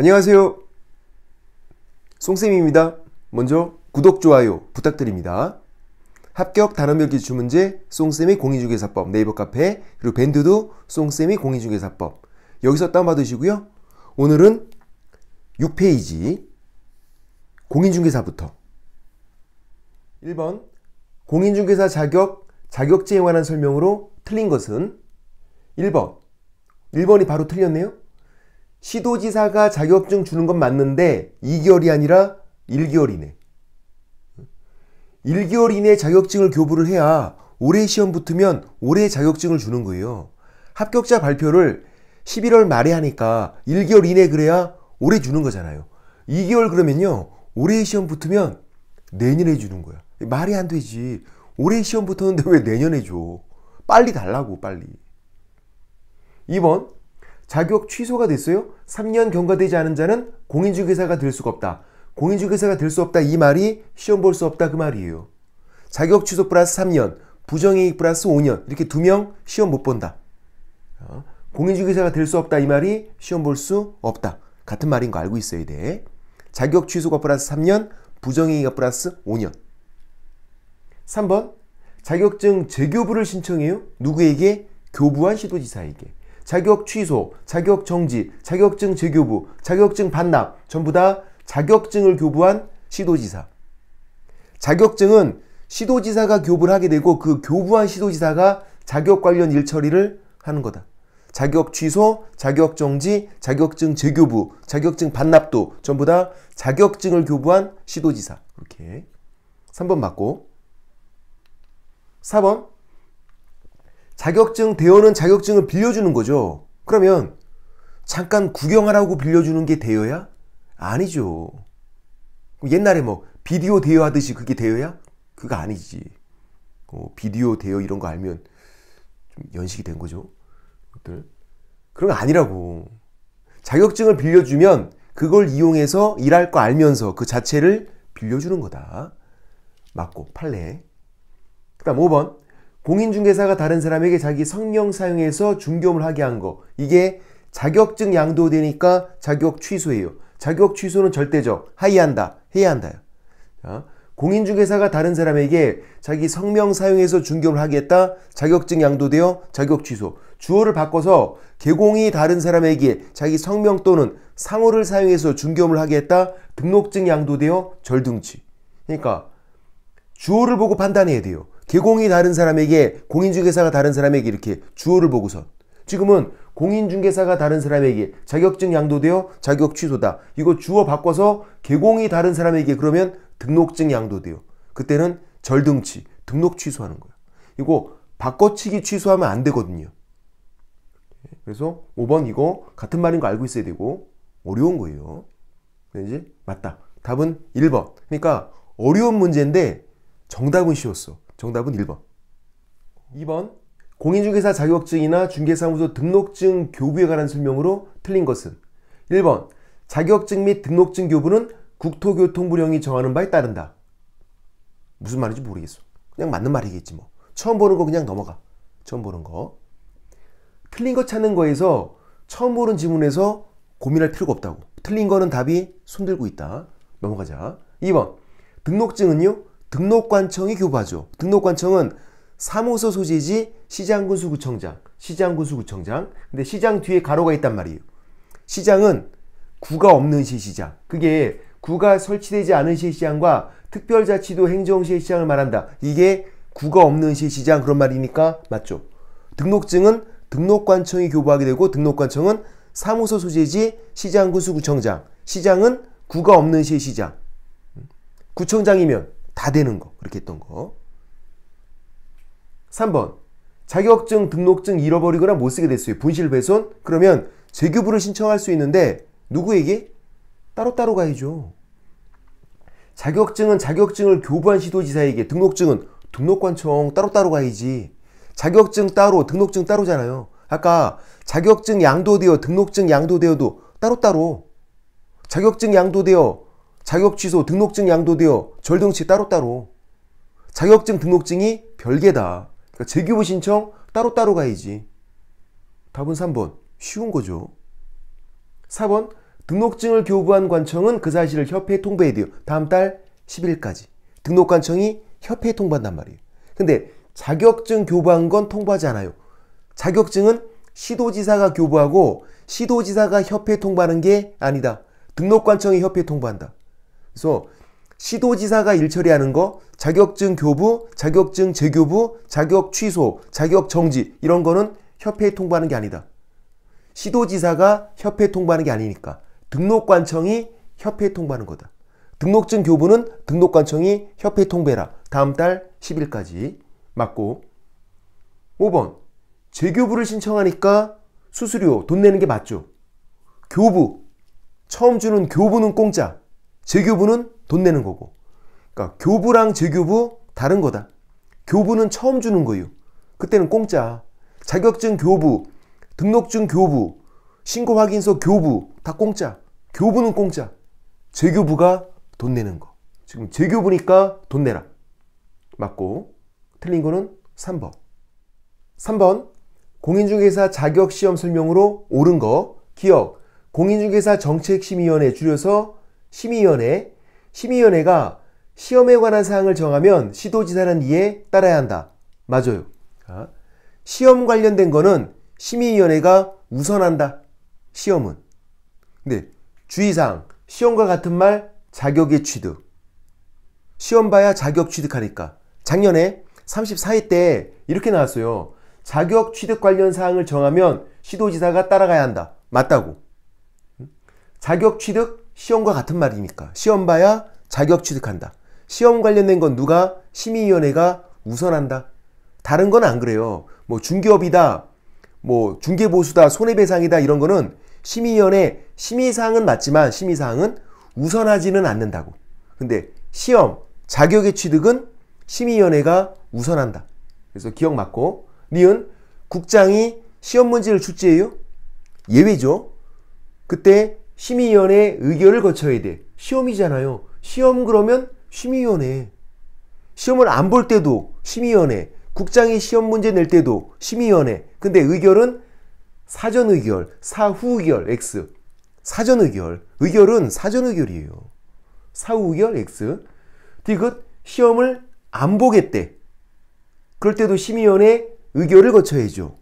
안녕하세요. 송쌤입니다. 먼저 구독, 좋아요 부탁드립니다. 합격 단어별기 주문제 송쌤의 공인중개사법 네이버 카페 그리고 밴드도 송쌤의 공인중개사법 여기서 다운받으시고요. 오늘은 6페이지 공인중개사부터 1번 공인중개사 자격증에 관한 설명으로 틀린 것은 1번이 바로 틀렸네요. 시도지사가 자격증 주는 건 맞는데 2개월이 아니라 1개월이네. 1개월 이내에 자격증을 교부를 해야 올해 시험 붙으면 올해 자격증을 주는 거예요. 합격자 발표를 11월 말에 하니까 1개월 이내에 그래야 올해 주는 거잖아요. 2개월 그러면요. 올해 시험 붙으면 내년에 주는 거야. 말이 안 되지. 올해 시험 붙었는데 왜 내년에 줘. 빨리 달라고 빨리. 2번 자격 취소가 됐어요. 3년 경과되지 않은 자는 공인중개사가 될 수가 없다. 공인중개사가 될 수 없다 이 말이 시험 볼 수 없다 그 말이에요. 자격 취소 플러스 3년 부정이익 플러스 5년 이렇게 2명 시험 못 본다. 공인중개사가 될 수 없다 이 말이 시험 볼 수 없다. 같은 말인 거 알고 있어야 돼. 자격 취소가 플러스 3년 부정이익이 플러스 5년. 3번 자격증 재교부를 신청해요. 누구에게? 교부한 시도지사에게. 자격 취소, 자격 정지, 자격증 재교부, 자격증 반납 전부 다 자격증을 교부한 시도지사. 자격증은 시도지사가 교부를 하게 되고 그 교부한 시도지사가 자격 관련 일 처리를 하는 거다. 자격 취소, 자격 정지, 자격증 재교부, 자격증 반납도 전부 다 자격증을 교부한 시도지사. 이렇게 3번 맞고 4번 자격증 대여는 자격증을 빌려주는 거죠. 그러면 잠깐 구경하라고 빌려주는 게 대여야? 아니죠. 옛날에 뭐 비디오 대여하듯이 그게 대여야? 그거 아니지. 비디오 대여 이런 거 알면 좀 연식이 된 거죠. 그런 거 아니라고. 자격증을 빌려주면 그걸 이용해서 일할 거 알면서 그 자체를 빌려주는 거다. 맞고 판례. 그 다음 5번 공인중개사가 다른 사람에게 자기 성명 사용해서 중개업을 하게 한 거. 이게 자격증 양도되니까 자격 취소예요. 자격 취소는 절대적. 하이한다. 해야 한다요. 자, 공인중개사가 다른 사람에게 자기 성명 사용해서 중개업을 하겠다. 자격증 양도되어 자격 취소. 주어를 바꿔서 개공이 다른 사람에게 자기 성명 또는 상호를 사용해서 중개업을 하겠다. 등록증 양도되어 절등치. 그러니까 주어를 보고 판단해야 돼요. 개공이 다른 사람에게 공인중개사가 다른 사람에게 이렇게 주어를 보고서 지금은 공인중개사가 다른 사람에게 자격증 양도되어 자격 취소다. 이거 주어 바꿔서 개공이 다른 사람에게 그러면 등록증 양도돼요. 그때는 절등치 등록 취소하는 거예요. 이거 바꿔치기 취소하면 안 되거든요. 그래서 5번 이거 같은 말인 거 알고 있어야 되고 어려운 거예요. 왠지 맞다. 답은 1번. 그러니까 어려운 문제인데 정답은 쉬웠어. 정답은 1번. 2번 공인중개사 자격증이나 중개사무소 등록증 교부에 관한 설명으로 틀린 것은 1번 자격증 및 등록증 교부는 국토교통부령이 정하는 바에 따른다. 무슨 말인지 모르겠어. 그냥 맞는 말이겠지 뭐. 처음 보는 거 그냥 넘어가. 처음 보는 거. 틀린 거 찾는 거에서 처음 보는 지문에서 고민할 필요가 없다고. 틀린 거는 답이 손들고 있다. 넘어가자. 2번 등록증은요. 등록관청이 교부하죠. 등록관청은 사무소 소재지 시장군수구청장. 근데 시장 뒤에 가로가 있단 말이에요. 시장은 구가 없는 시시장. 그게 구가 설치되지 않은 시시장과 특별자치도 행정시의 시장을 말한다. 이게 구가 없는 시시장 그런 말이니까 맞죠. 등록증은 등록관청이 교부하게 되고 등록관청은 사무소 소재지 시장군수구청장. 시장은 구가 없는 시시장. 구청장이면 다 되는 거. 그렇게 했던 거. 3번 자격증 등록증 잃어버리거나 못쓰게 됐어요. 분실훼손. 그러면 재교부를 신청할 수 있는데 누구에게? 따로따로 가야죠. 자격증은 자격증을 교부한 시도지사에게, 등록증은 등록관청 따로따로 가야지. 자격증 따로 등록증 따로잖아요. 아까 자격증 양도되어 등록증 양도되어도 따로따로. 자격증 양도되어 자격 취소, 등록증 양도되어 절등치 따로따로. 자격증 등록증이 별개다. 그러니까 재교부 신청 따로따로 가야지. 답은 3번. 쉬운 거죠. 4번 등록증을 교부한 관청은 그 사실을 협회에 통보해야 돼요. 다음 달 10일까지. 등록관청이 협회에 통보한단 말이에요. 근데 자격증 교부한 건 통보하지 않아요. 자격증은 시도지사가 교부하고 시도지사가 협회에 통보하는 게 아니다. 등록관청이 협회에 통보한다. 그래서 시도지사가 일처리하는 거, 자격증 교부, 자격증 재교부, 자격 취소, 자격 정지 이런 거는 협회에 통보하는 게 아니다. 시도지사가 협회에 통보하는 게 아니니까 등록관청이 협회에 통보하는 거다. 등록증 교부는 등록관청이 협회에 통보해라. 다음 달 10일까지. 맞고. 5번. 재교부를 신청하니까 수수료 돈 내는 게 맞죠. 교부. 처음 주는 교부는 공짜. 재교부는 돈 내는 거고. 그러니까 교부랑 재교부 다른 거다. 교부는 처음 주는 거예요. 그때는 공짜. 자격증 교부, 등록증 교부, 신고확인서 교부 다 공짜. 교부는 공짜. 재교부가 돈 내는 거. 지금 재교부니까 돈 내라. 맞고. 틀린 거는 3번. 3번. 공인중개사 자격시험 설명으로 옳은 거. 기억. 공인중개사 정책심의위원회 줄여서 심의위원회. 심의위원회가 시험에 관한 사항을 정하면 시도지사는 이에 따라야 한다. 맞아요. 시험 관련된 거는 심의위원회가 우선한다. 시험은. 근데 주의사항. 시험과 같은 말 자격의 취득. 시험 봐야 자격 취득하니까. 작년에 34회 때 이렇게 나왔어요. 자격 취득 관련 사항을 정하면 시도지사가 따라가야 한다. 맞다고. 자격 취득 시험과 같은 말이니까. 시험 봐야 자격 취득한다. 시험 관련된 건 누가? 심의위원회가 우선한다. 다른 건 안 그래요. 뭐 중개업이다, 뭐 중개보수다, 손해배상이다 이런 거는 심의위원회 심의사항은 맞지만 심의사항은 우선하지는 않는다고. 근데 시험, 자격의 취득은 심의위원회가 우선한다. 그래서 기억 맞고. 니은 국장이 시험 문제를 출제해요? 예외죠. 그때 심의위원회 의결을 거쳐야 돼. 시험이잖아요. 시험 그러면 심의위원회. 시험을 안 볼 때도 심의위원회. 국장이 시험 문제 낼 때도 심의위원회. 근데 의결은 사전의결, 사후의결 X. 사전의결. 의결은 사전의결이에요. 사후의결 X. 디귿 시험을 안 보겠대. 그럴 때도 심의위원회 의결을 거쳐야죠.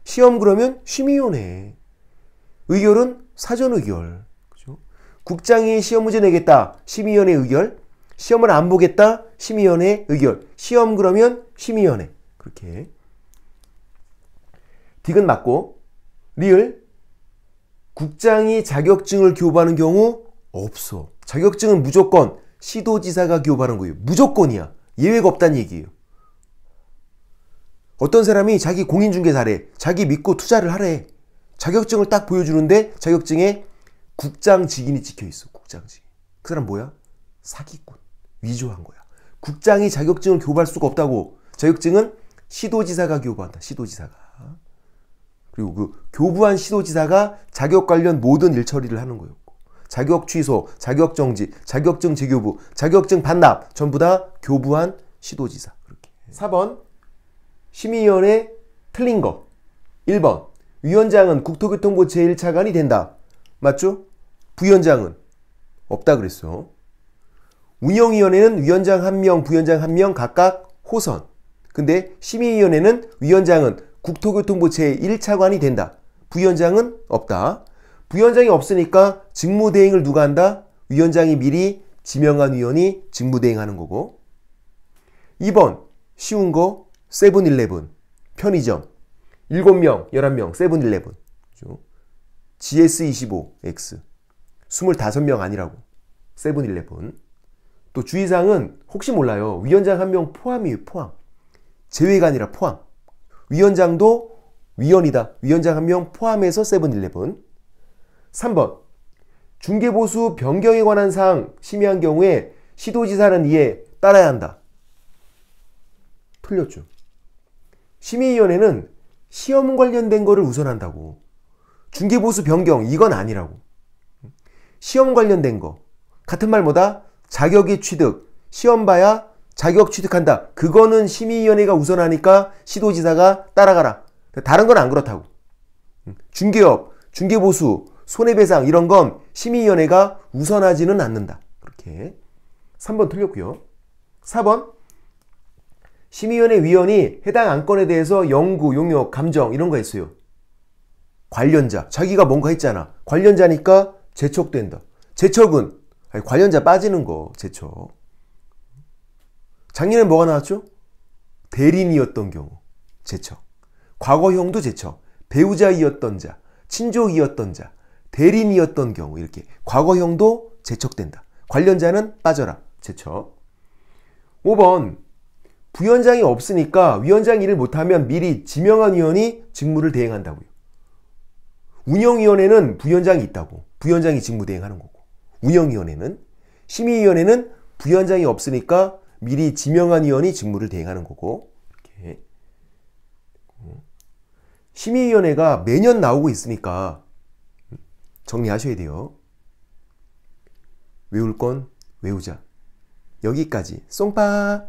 시험 그러면 심의위원회. 의결은 사전의결. 그죠? 국장이 시험 문제 내겠다. 심의위원회 의결. 시험을 안 보겠다. 심의위원회 의결. 시험 그러면 심의위원회. 그렇게. 디귿 맞고. 리을. 국장이 자격증을 교부하는 경우 없어. 자격증은 무조건 시도지사가 교부하는 거예요. 무조건이야. 예외가 없다는 얘기예요. 어떤 사람이 자기 공인중개사래. 자기 믿고 투자를 하래. 자격증을 딱 보여주는데 자격증에 국장 직인이 찍혀있어. 국장 직인. 그 사람 뭐야? 사기꾼. 위조한 거야. 국장이 자격증을 교부할 수가 없다고. 자격증은 시도지사가 교부한다. 시도지사가. 그리고 그 교부한 시도지사가 자격 관련 모든 일처리를 하는 거였고. 자격 취소, 자격 정지, 자격증 재교부, 자격증 반납 전부 다 교부한 시도지사. 그렇게. 4번. 심의위원회 틀린 거. 1번. 위원장은 국토교통부 제1차관이 된다. 맞죠? 부위원장은 없다 그랬어. 운영위원회는 위원장 1명, 부위원장 1명 각각 호선. 근데 심의위원회는 위원장은 국토교통부 제1차관이 된다. 부위원장은 없다. 부위원장이 없으니까 직무대행을 누가 한다? 위원장이 미리 지명한 위원이 직무대행하는 거고. 2번 쉬운 거 세븐일레븐 편의점 7명, 11명 세븐일레븐 GS25X 25명 아니라고 세븐일레븐. 또 주의사항은 혹시 몰라요. 위원장 1명 포함이에요. 포함. 제외가 아니라 포함. 위원장도 위원이다. 위원장 1명 포함해서 세븐일레븐. 3번. 중개보수 변경에 관한 사항 심의한 경우에 시도지사는 이에 따라야 한다. 틀렸죠. 심의위원회는 시험 관련된 거를 우선한다고. 중개보수 변경 이건 아니라고. 시험 관련된 거. 같은 말 뭐다? 자격의 취득. 시험 봐야 자격 취득한다. 그거는 심의위원회가 우선하니까 시도지사가 따라가라. 다른 건 안 그렇다고. 중개업, 중개보수, 손해배상 이런 건 심의위원회가 우선하지는 않는다. 그렇게 3번 틀렸고요. 4번 심의위원회 위원이 해당 안건에 대해서 연구, 용역, 감정 이런 거 했어요. 관련자, 자기가 뭔가 했잖아. 관련자니까 제척된다. 제척은 아니, 관련자 빠지는 거 제척. 작년에 뭐가 나왔죠? 대리인이었던 경우 제척. 과거형도 제척. 배우자이었던 자, 친족이었던 자, 대리인이었던 경우 이렇게 과거형도 제척된다. 관련자는 빠져라. 제척. 5번 부위원장이 없으니까 위원장 일을 못하면 미리 지명한 위원이 직무를 대행한다고요. 운영위원회는 부위원장이 있다고. 부위원장이 직무 대행하는 거고. 운영위원회는. 심의위원회는 부위원장이 없으니까 미리 지명한 위원이 직무를 대행하는 거고. 이렇게. 심의위원회가 매년 나오고 있으니까 정리하셔야 돼요. 외울 건 외우자. 여기까지. 쏭빠.